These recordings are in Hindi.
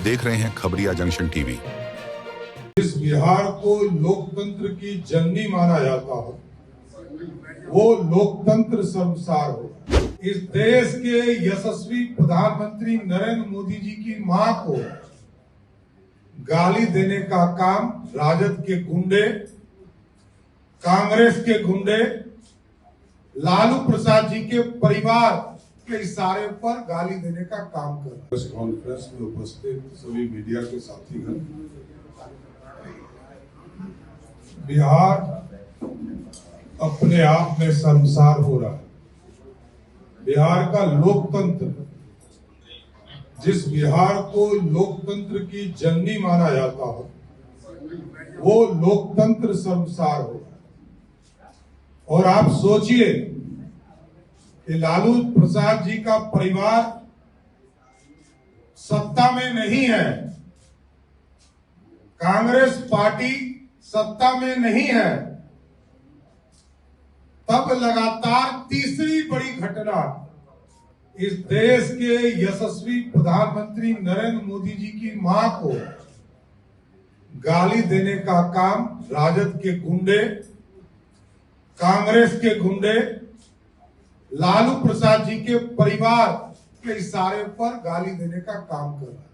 देख रहे हैं खबरिया जंक्शन टीवी। इस बिहार को लोकतंत्र की जननी माना जाता हो, वो लोकतंत्र शर्मसार हो। इस देश के यशस्वी प्रधानमंत्री नरेंद्र मोदी जी की मां को गाली देने का काम राजद के गुंडे, कांग्रेस के गुंडे, लालू प्रसाद जी के परिवार के इशारे पर गाली देने का काम कर रहा है। प्रेस कॉन्फ्रेंस में उपस्थित सभी मीडिया के साथीगण, बिहार अपने आप में शर्मसार हो रहा है। बिहार का लोकतंत्र, जिस बिहार को लोकतंत्र की जननी माना जाता हो, वो लोकतंत्र शर्मसार हो। और आप सोचिए कि लालू प्रसाद जी का परिवार सत्ता में नहीं है, कांग्रेस पार्टी सत्ता में नहीं है, तब लगातार तीसरी बड़ी घटना इस देश के यशस्वी प्रधानमंत्री नरेंद्र मोदी जी की मां को गाली देने का काम राजद के गुंडे, कांग्रेस के गुंडे, लालू प्रसाद जी के परिवार के इशारे पर गाली देने का काम कर रहा है।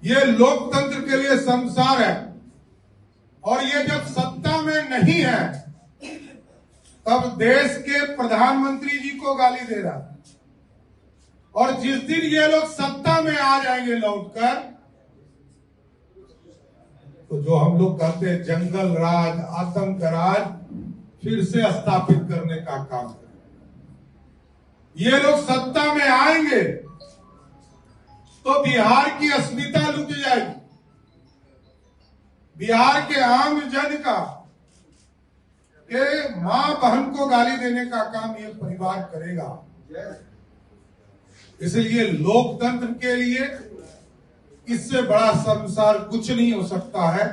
ये लोकतंत्र के लिए शर्मसार है। और ये जब सत्ता में नहीं है, तब देश के प्रधानमंत्री जी को गाली दे रहा है। और जिस दिन ये लोग सत्ता में आ जाएंगे लौटकर, तो जो हम लोग कहते हैं जंगल राज, आतंक राज, फिर से स्थापित करने का काम करें। ये लोग सत्ता में आएंगे तो बिहार की अस्मिता लुट जाएगी। बिहार के आम जन का के मां बहन को गाली देने का काम ये परिवार करेगा। इसलिए लोकतंत्र के लिए इससे बड़ा शर्मसार कुछ नहीं हो सकता है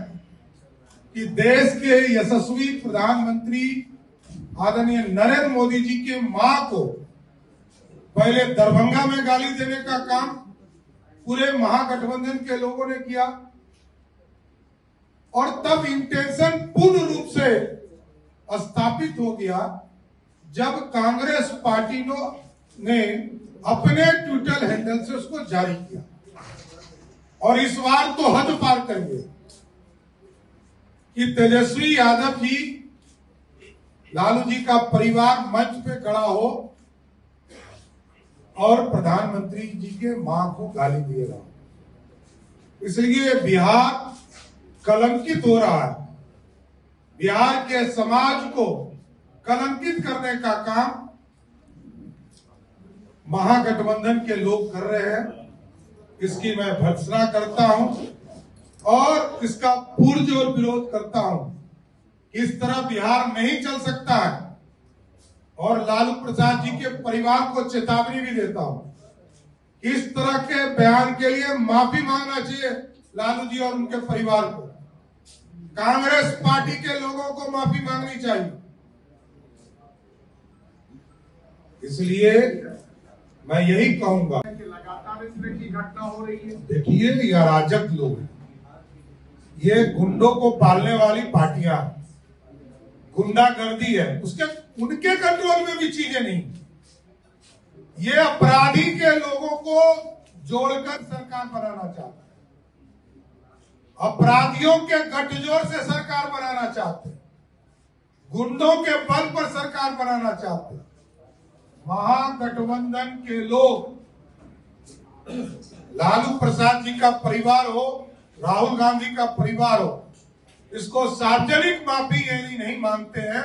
कि देश के यशस्वी प्रधानमंत्री आदरणीय नरेंद्र मोदी जी के मां को पहले दरभंगा में गाली देने का काम पूरे महागठबंधन के लोगों ने किया, और तब इंटेंशन पूर्ण रूप से स्थापित हो गया जब कांग्रेस पार्टी ने अपने ट्विटर हैंडल से उसको जारी किया। और इस बार तो हद पार कर गए कि तेजस्वी यादव जी, लालू जी का परिवार मंच पे खड़ा हो और प्रधानमंत्री जी के मां को गाली दे रहा। इसलिए बिहार कलंकित हो रहा है। बिहार के समाज को कलंकित करने का काम महागठबंधन के लोग कर रहे हैं। इसकी मैं भर्त्सना करता हूं और इसका पुरजोर विरोध करता हूं। इस तरह बिहार नहीं चल सकता है। और लालू प्रसाद जी के परिवार को चेतावनी भी देता हूं। इस तरह के बयान के लिए माफी मांगना चाहिए लालू जी और उनके परिवार को। कांग्रेस पार्टी के लोगों को माफी मांगनी चाहिए। इसलिए मैं यही कहूंगा, लगातार इस तरह की घटना हो रही है। देखिए, ये अराजक लोग हैं, ये गुंडों को पालने वाली पार्टियां, गुंडागर्दी है, उनके कंट्रोल में भी चीजें नहीं। ये अपराधी के लोगों को जोड़कर सरकार बनाना चाहता है। अपराधियों के गठजोड़ से सरकार बनाना चाहते हैं। गुंडों के बल पर सरकार बनाना चाहते हैं। महागठबंधन के लोग, लालू प्रसाद जी का परिवार हो, राहुल गांधी का परिवार हो, इसको सार्वजनिक माफी यदि नहीं मांगते हैं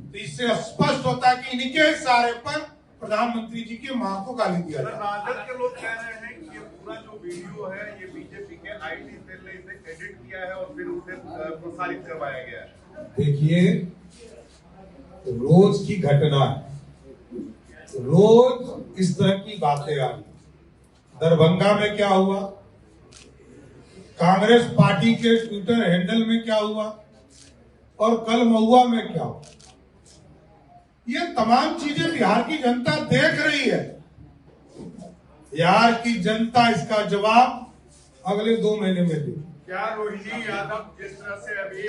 तो इससे स्पष्ट होता है कि इनके इशारे पर प्रधानमंत्री जी की मां को गाली दिया जाए। राजद के लोग कह रहे हैं कि ये पूरा जो वीडियो है ये बीजेपी के आईटी सेल ने इसे एडिट किया है और फिर उसे प्रसारित करवाया गया है। देखिए, रोज की घटना है, रोज इस तरह की बातें आ रही। दरभंगा में क्या हुआ, कांग्रेस पार्टी के ट्विटर हैंडल में क्या हुआ, और कल महुआ में क्या हुआ। ये तमाम चीजें बिहार की जनता देख रही है। बिहार की जनता इसका जवाब अगले 2 महीने में भी। क्या रोहिणी यादव जिस तरह से अभी